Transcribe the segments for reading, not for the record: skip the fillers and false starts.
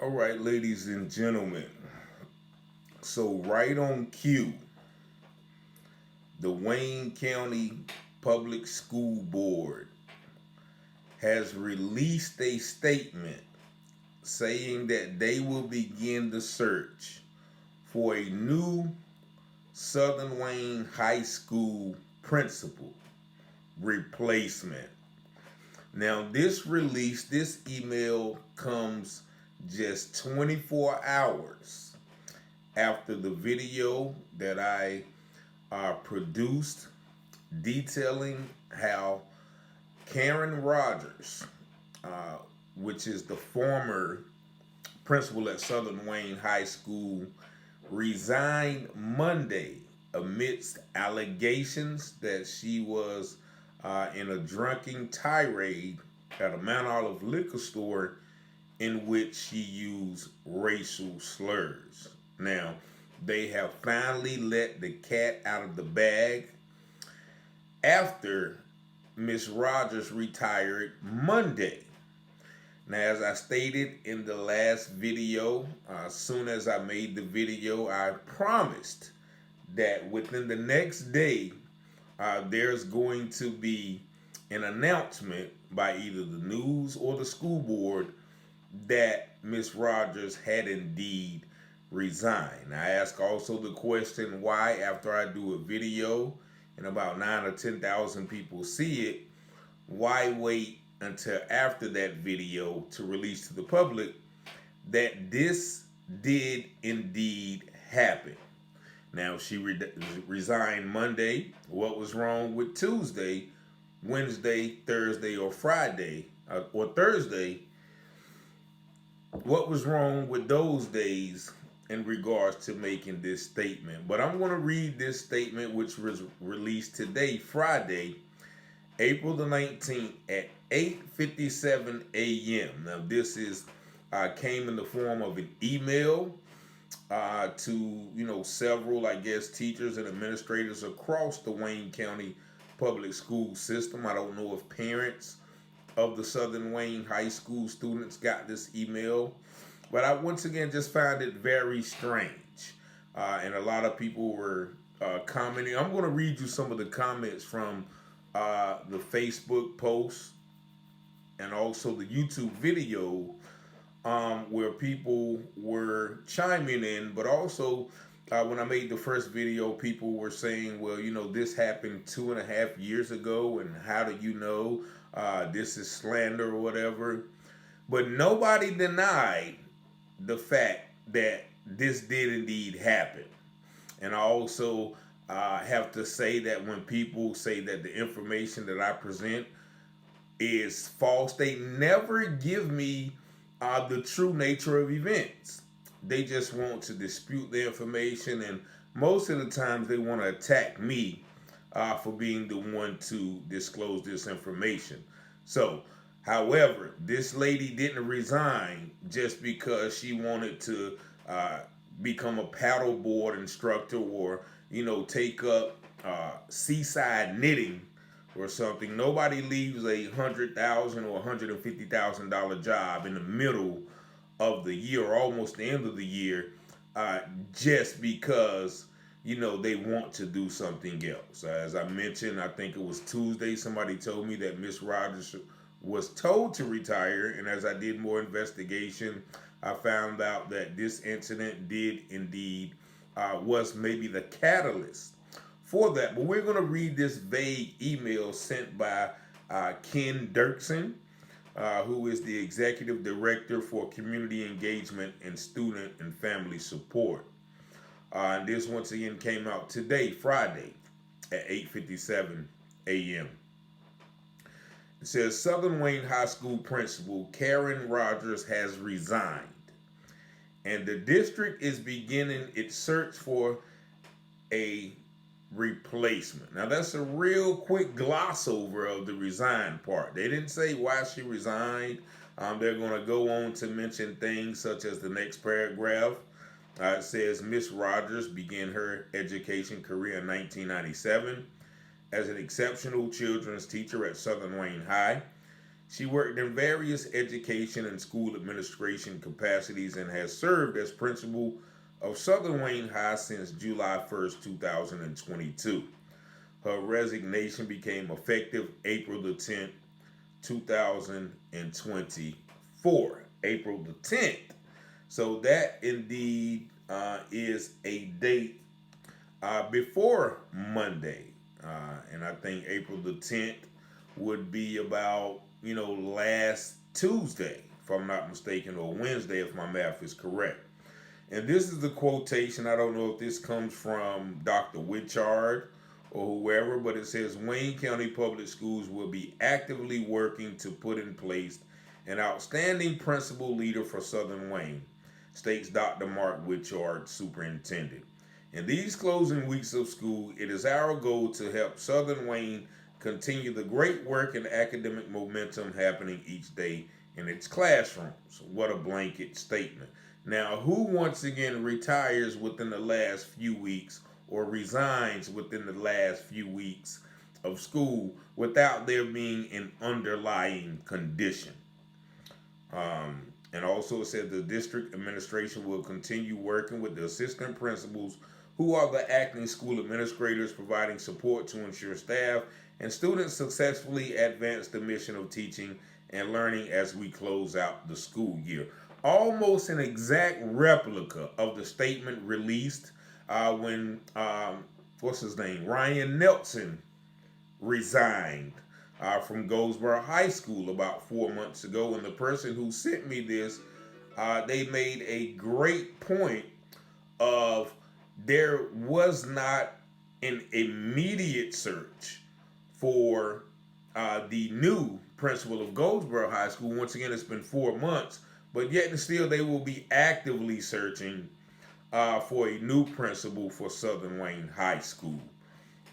All right, ladies and gentlemen. So, right on cue, the Wayne County Public School Board has released a statement saying that they will begin the search for a new Southern Wayne High School principal replacement. Now, this email comes just 24 hours after the video that I produced detailing how Karen Rogers, uh, which is the former principal at Southern Wayne High School, resigned Monday amidst allegations that she was in a drunken tirade at a Mount Olive liquor store in which she used racial slurs. Now, they have finally let the cat out of the bag after Miss Rogers retired Monday. Now, as I stated in the last video, as soon as I made the video, I promised that within the next day, there's going to be an announcement by either the news or the school board that Miss Rogers had indeed resigned. I ask also the question why, after I do a video and about 9 or 10,000 people see it, why wait until after that video to release to the public that this did indeed happen? Now, she resigned Monday. What was wrong with Tuesday, Wednesday, Thursday, or Friday, or Thursday? What was wrong with those days in regards to making this statement? But I'm going to read this statement, which was released today, Friday, April the 19th at 8:57 a.m. Now, this is came in the form of an email to several, I guess, teachers and administrators across the Wayne County public school system. I don't know if parents of the Southern Wayne High School students got this email, but I once again just found it very strange, and a lot of people were commenting. I'm going to read you some of the comments from the Facebook post and also the YouTube video, where people were chiming in, but also when I made the first video, people were saying, well, this happened 2.5 years ago, and how do you know this is slander or whatever? But nobody denied the fact that this did indeed happen. And I also have to say that when people say that the information that I present is false, they never give me the true nature of events. They just want to dispute the information, and most of the times they want to attack me for being the one to disclose this information. So, however, this lady didn't resign just because she wanted to become a paddleboard instructor, or take up seaside knitting or something. Nobody leaves $100,000 or $150,000 job in the middle of the year, or almost the end of the year, just because they want to do something else. As I mentioned, I think it was Tuesday, somebody told me that Miss Rogers was told to retire, and as I did more investigation, I found out that this incident did indeed was maybe the catalyst for that. But we're going to read this vague email sent by Ken Dirksen, who is the Executive Director for Community Engagement and Student and Family Support. And this once again came out today, Friday, at 8:57 a.m. It says Southern Wayne High School Principal Karen Rogers has resigned, and the district is beginning its search for a replacement. Now, that's a real quick gloss over of the resign part. They didn't say why she resigned. They're going to go on to mention things such as the next paragraph. It says Miss Rogers began her education career in 1997 as an exceptional children's teacher at Southern Wayne High. She worked in various education and school administration capacities and has served as principal of Southern Wayne High since July 1st, 2022. Her resignation became effective April the 10th, 2024. April the 10th. So that indeed is a date before Monday. And I think April the 10th would be about, last Tuesday, if I'm not mistaken, or Wednesday, if my math is correct. And this is the quotation. I don't know if this comes from Dr. Witchard or whoever, but it says Wayne County Public Schools will be actively working to put in place an outstanding principal leader for Southern Wayne, states Dr. Mark Witchard, superintendent. In these closing weeks of school, it is our goal to help Southern Wayne continue the great work and academic momentum happening each day in its classrooms. What a blanket statement. Now, who once again retires within the last few weeks or resigns within the last few weeks of school without there being an underlying condition? And also it said the district administration will continue working with the assistant principals who are the acting school administrators, providing support to ensure staff and students successfully advance the mission of teaching and learning as we close out the school year. Almost an exact replica of the statement released when, what's his name, Ryan Nelson resigned from Goldsboro High School about 4 months ago. And the person who sent me this, they made a great point of there was not an immediate search for the new principal of Goldsboro High School. Once again, it's been 4 months, but yet and still they will be actively searching for a new principal for Southern Wayne High School.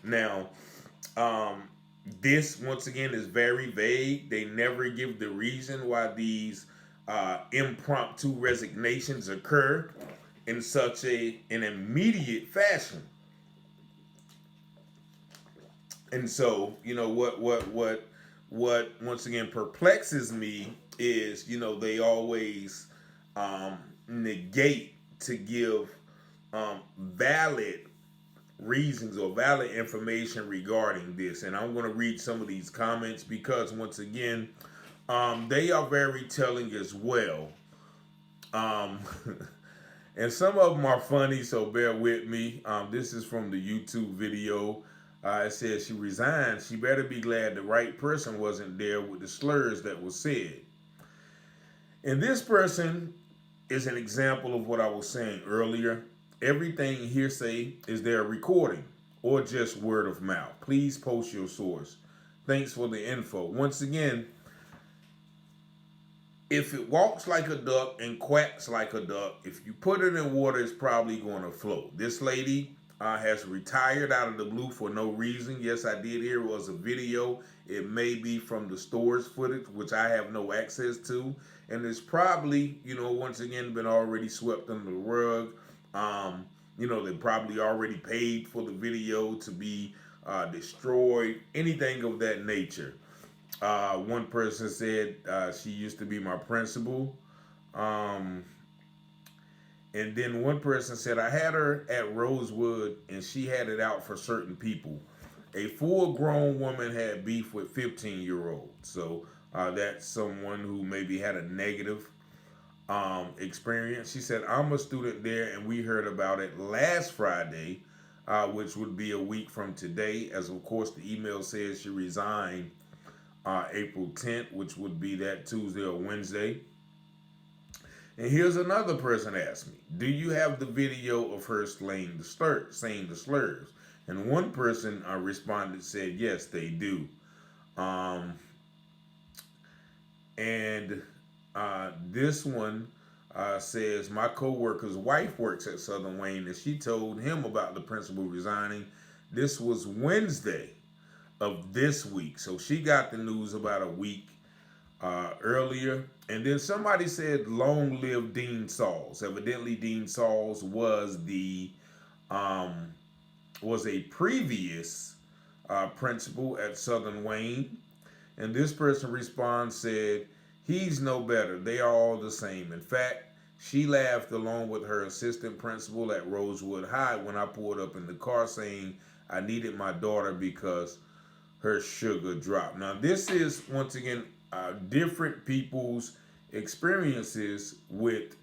Now, this once again is very vague. They never give the reason why these impromptu resignations occur in such an immediate fashion. And so, what once again perplexes me is, they always negate to give valid reasons or valid information regarding this. And I'm going to read some of these comments because once again, they are very telling as well. And some of them are funny, so bear with me. This is from the YouTube video. It says she resigned. She better be glad the right person wasn't there with the slurs that was said. And this person is an example of what I was saying earlier. Everything hearsay is there recording or just word of mouth. Please post your source. Thanks for the info. Once again, if it walks like a duck and quacks like a duck, if you put it in water, it's probably going to float. This lady has retired out of the blue for no reason. Yes, I did hear it was a video. It may be from the store's footage, which I have no access to. And it's probably, once again, been already swept under the rug. They probably already paid for the video to be destroyed, anything of that nature. One person said she used to be my principal. And then one person said, I had her at Rosewood and she had it out for certain people. A full-grown woman had beef with 15-year-olds. So that's someone who maybe had a negative experience. She said, I'm a student there and we heard about it last Friday, which would be a week from today. As of course the email says she resigned April 10th, which would be that Tuesday or Wednesday. And here's another person asked me, do you have the video of her saying the slurs? And one person responded, said, yes, they do. This one says, my co-worker's wife works at Southern Wayne and she told him about the principal resigning. This was Wednesday of this week. So she got the news about a week earlier. And then somebody said, long live Dean Sauls. Evidently Dean Sauls was a previous principal at Southern Wayne. And this person responds, said, he's no better. They are all the same. In fact, she laughed along with her assistant principal at Rosewood High when I pulled up in the car saying I needed my daughter because her sugar dropped. Now, this is, once again, different people's experiences with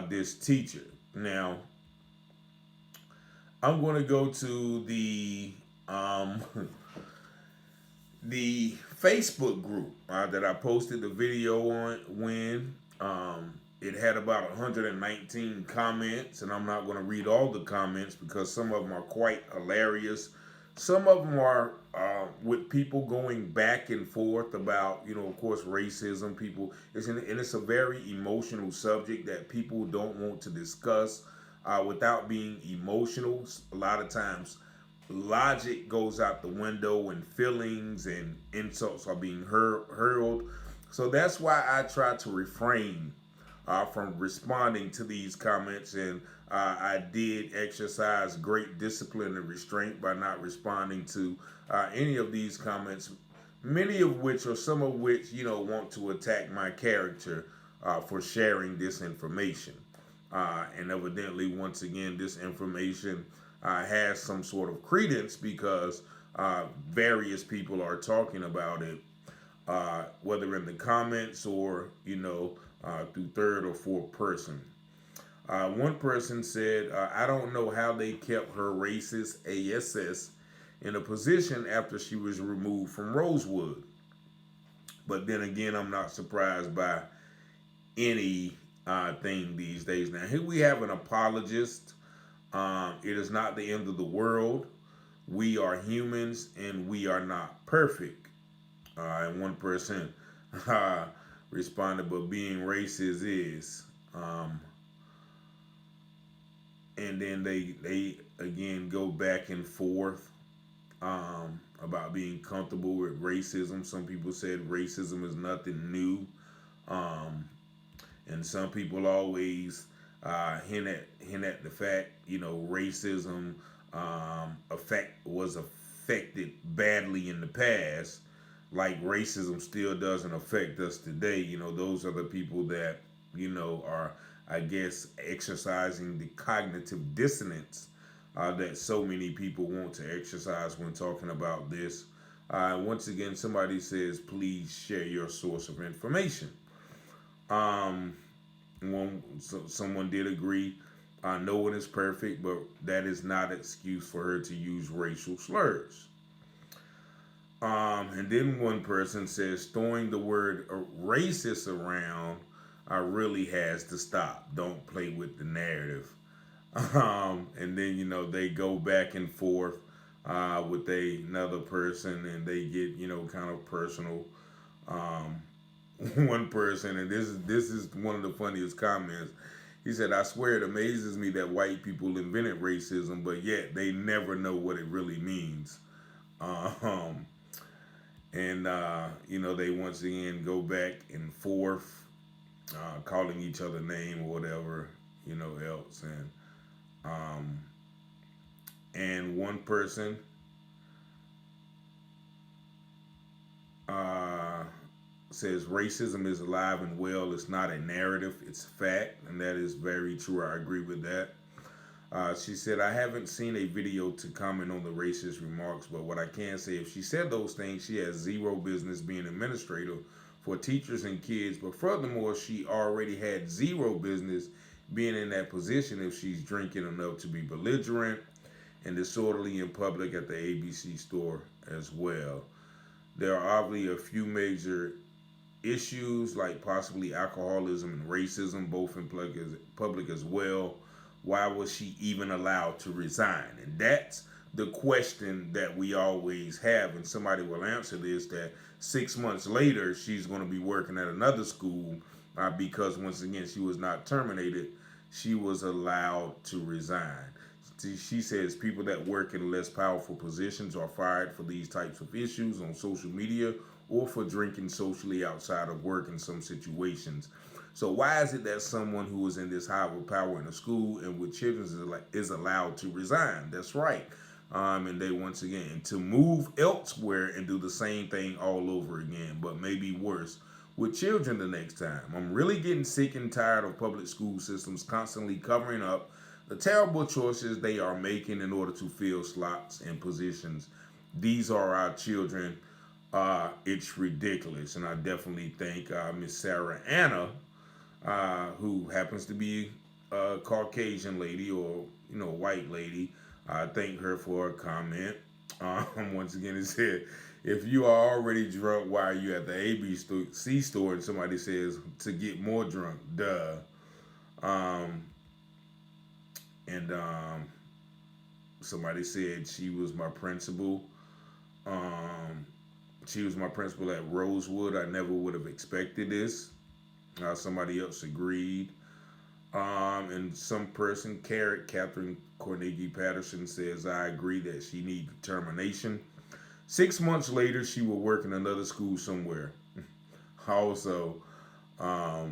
this teacher. Now, I'm going to go to the Facebook group that I posted the video on when it had about 119 comments, and I'm not going to read all the comments because some of them are quite hilarious. Some of them are with people going back and forth about, of course, racism. And it's a very emotional subject that people don't want to discuss without being emotional. A lot of times, logic goes out the window, and feelings and insults are being hurled. So that's why I try to refrain from responding to these comments, and I did exercise great discipline and restraint by not responding to any of these comments, many of which or some of which, want to attack my character for sharing this information. And evidently, once again, this information has some sort of credence because various people are talking about it, whether in the comments or, through third or fourth person. One person said, I don't know how they kept her racist ASS in a position after she was removed from Rosewood. But then again, I'm not surprised by any thing these days. Now, here we have an apologist. It is not the end of the world. We are humans and we are not perfect. And one person responded, but being racist is. And then they again go back and forth about being comfortable with racism. Some people said racism is nothing new. And some people always hint at the fact, racism was affected badly in the past, like racism still doesn't affect us today. Those are the people that, are, I guess, exercising the cognitive dissonance that so many people want to exercise when talking about this. Once again, somebody says, please share your source of information. Someone did agree, no one is perfect, but that is not an excuse for her to use racial slurs. And then one person says, throwing the word racist around really has to stop. Don't play with the narrative. And then, they go back and forth with another person, and they get, kind of personal. One person, and this is one of the funniest comments. He said, I swear it amazes me that white people invented racism, but yet they never know what it really means. They once again go back and forth, calling each other name or whatever, else. And one person says racism is alive and well. It's not a narrative, it's fact, and that is very true. I agree with that. She said, I haven't seen a video to comment on the racist remarks, but what I can say, if she said those things, she has zero business being an administrator for teachers and kids. But furthermore, she already had zero business being in that position if she's drinking enough to be belligerent and disorderly in public at the ABC store as well. There are obviously a few major issues like possibly alcoholism and racism, both in public as well. Why was she even allowed to resign? And that's the question that we always have, and somebody will answer this, that 6 months later she's going to be working at another school because once again she was not terminated, she was allowed to resign. She says people that work in less powerful positions are fired for these types of issues on social media or for drinking socially outside of work in some situations. So why is it that someone who is in this high power in a school and with children is allowed to resign? That's right. And they once again to move elsewhere and do the same thing all over again, but maybe worse with children the next time. I'm really getting sick and tired of public school systems constantly covering up the terrible choices they are making in order to fill slots and positions. These are our children. It's ridiculous, and I definitely thank Miss Sarah Anna, who happens to be a Caucasian lady or white lady. I thank her for a comment. Once again, it said, if you are already drunk, why are you at the ABC store? And somebody says to get more drunk. Duh. Um, and Somebody said she was my principal. She was my principal at Rosewood. I never would have expected this. Somebody else agreed. And some person, Catherine Carnegie Patterson, says, I agree that she needs termination. 6 months later, she will work in another school somewhere. Also, how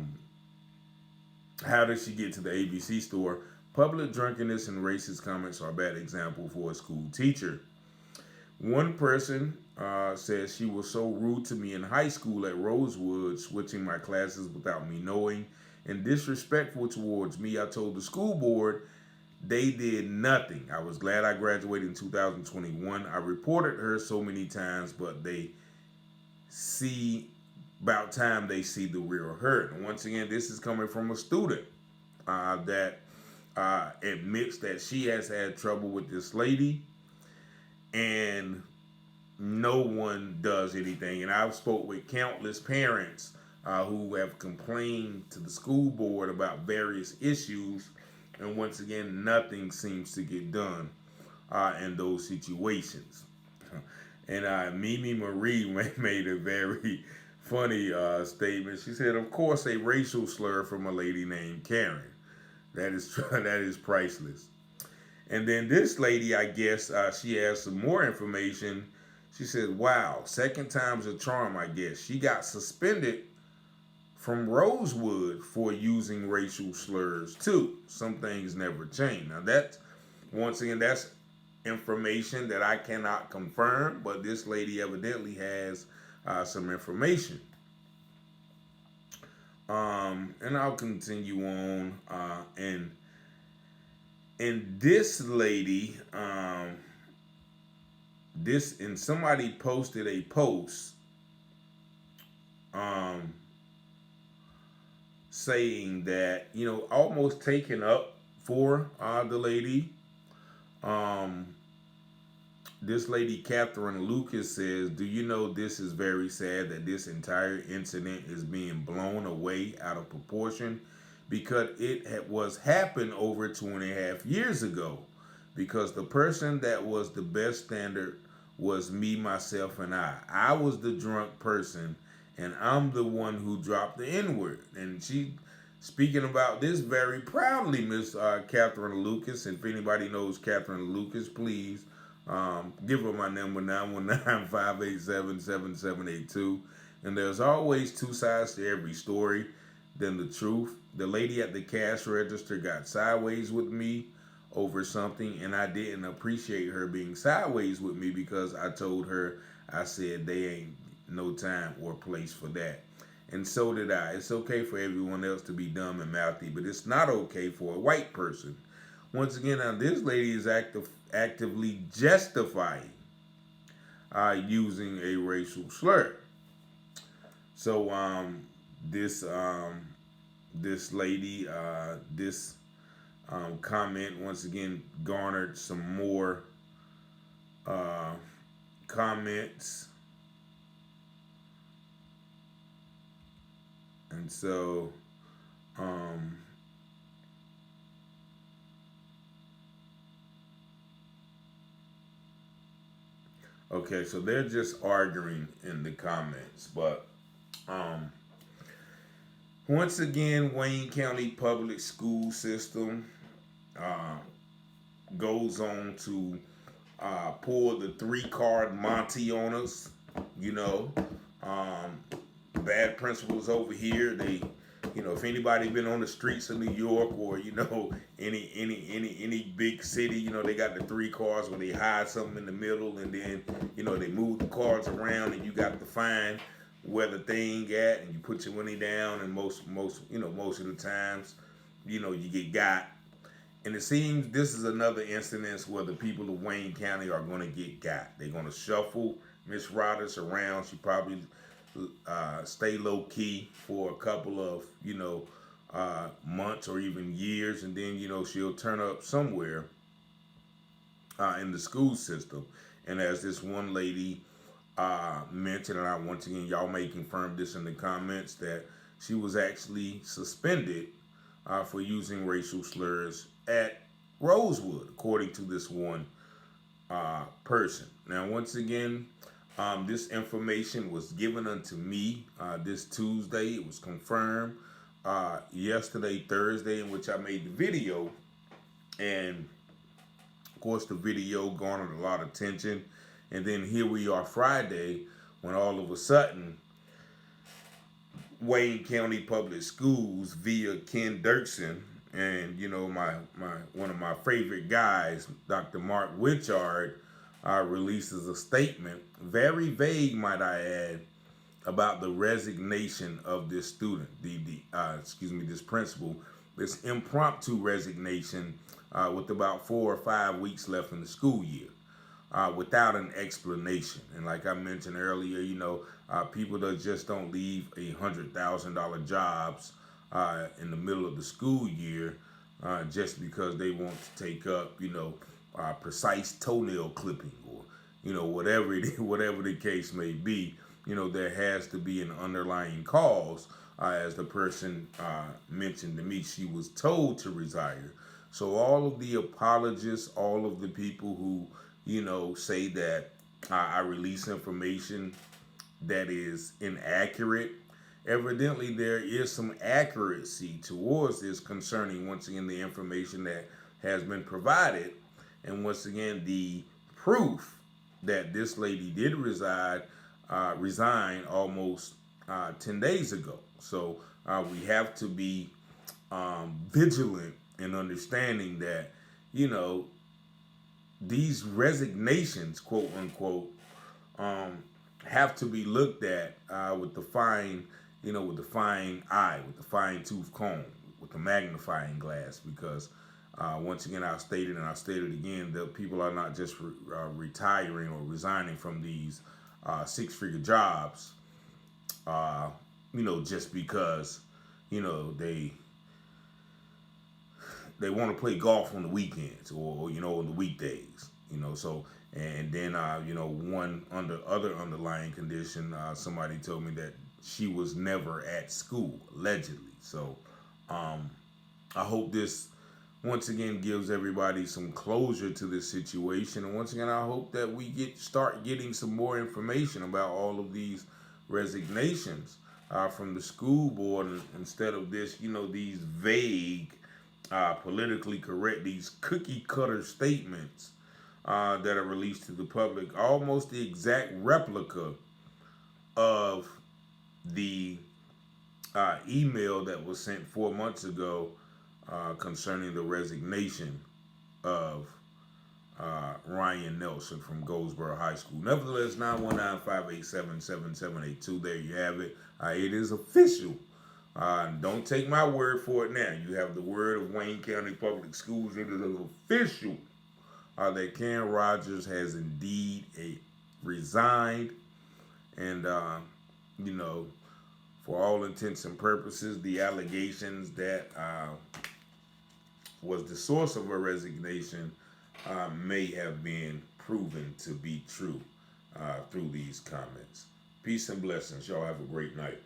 did she get to the ABC store? Public drunkenness and racist comments are a bad example for a school teacher. One person says she was so rude to me in high school at Rosewood, switching my classes without me knowing, and disrespectful towards me. I told the school board they did nothing. I was glad I graduated in 2021. I reported her so many times, but about time they see the real her. And once again, this is coming from a student that admits that she has had trouble with this lady, and no one does anything. And I've spoke with countless parents who have complained to the school board about various issues, and once again, nothing seems to get done in those situations. And Mimi Marie made a very funny statement. She said, of course, a racial slur from a lady named Karen. That is priceless. And then this lady, I guess, she has some more information. She said, wow, second time's a charm, I guess. She got suspended from Rosewood for using racial slurs, too. Some things never change. Now, once again, that's information that I cannot confirm, but this lady evidently has some information. And I'll continue on. And this lady, somebody posted a post saying that, almost taken up for the lady. This lady, Catherine Lucas, says, do you know this is very sad that this entire incident is being blown away out of proportion? Because it was happened over 2.5 years ago. Because the person that was the best standard was me, myself, and I. I was the drunk person, and I'm the one who dropped the N-word. And she speaking about this very proudly, Miss Catherine Lucas. And if anybody knows Catherine Lucas, please give her my number, 919-587-7782. And there's always two sides to every story than the truth. The lady at the cash register got sideways with me over something, and I didn't appreciate her being sideways with me because I told her, I said, they ain't no time or place for that. And so did I. It's okay for everyone else to be dumb and mouthy, but it's not okay for a white person. Once again, now this lady is actively justifying using a racial slur. So this lady, this comment once again garnered some more comments, and so okay, so they're just arguing in the comments, but once again, Wayne County Public School System goes on to pull the 3-card Monty on us. Bad principals over here. They if anybody been on the streets of New York, or any big city, they got the three cars where they hide something in the middle, and then they move the cars around, and you got to find where the thing at, and you put your money down, and most of the times, you get got. And it seems this is another instance where the people of Wayne County are going to get got. They're going to shuffle Miss Rodgers around. She probably stay low key for a couple of months or even years, and then she'll turn up somewhere in the school system. And as this one lady mentioned, and once again, y'all may confirm this in the comments, that she was actually suspended for using racial slurs at Rosewood, according to this one person. Now, once again, this information was given unto me this Tuesday. It was confirmed yesterday, Thursday, in which I made the video. And, of course, the video garnered a lot of attention. And then here we are Friday, when all of a sudden, Wayne County Public Schools via Ken Dirksen and my one of my favorite guys, Dr. Mark Witchard, releases a statement, very vague, might I add, about the resignation of this student, this principal, this impromptu resignation with about 4 or 5 weeks left in the school year, without an explanation. And like I mentioned earlier, people that just don't leave $100,000 jobs in the middle of the school year just because they want to take up, precise toenail clipping, or whatever the case may be. There has to be an underlying cause. As the person mentioned to me, she was told to resign. So all of the apologists, all of the people who say that I release information that is inaccurate, evidently there is some accuracy towards this concerning, once again, the information that has been provided. And once again, the proof that this lady did resign almost 10 days ago. So we have to be vigilant in understanding that, these resignations, quote unquote, have to be looked at with the fine eye, with the fine tooth comb, with the magnifying glass, because once again, I stated again, that people are not just retiring or resigning from these six-figure jobs, just because, they want to play golf on the weekends or on the weekdays, so, and then, one other underlying condition, somebody told me that she was never at school, allegedly. So, I hope this, once again, gives everybody some closure to this situation. And once again, I hope that we start getting some more information about all of these resignations from the school board, instead of this, these vague, politically correct, these cookie cutter statements that are released to the public, almost the exact replica of the email that was sent 4 months ago concerning the resignation of Ryan Nelson from Goldsboro High School. Nevertheless, 919-587-7782. There you have it. It is official. Don't take my word for it now. You have the word of Wayne County Public Schools. It is official that Ken Rodgers has indeed resigned. And, for all intents and purposes, the allegations that was the source of her resignation may have been proven to be true through these comments. Peace and blessings. Y'all have a great night.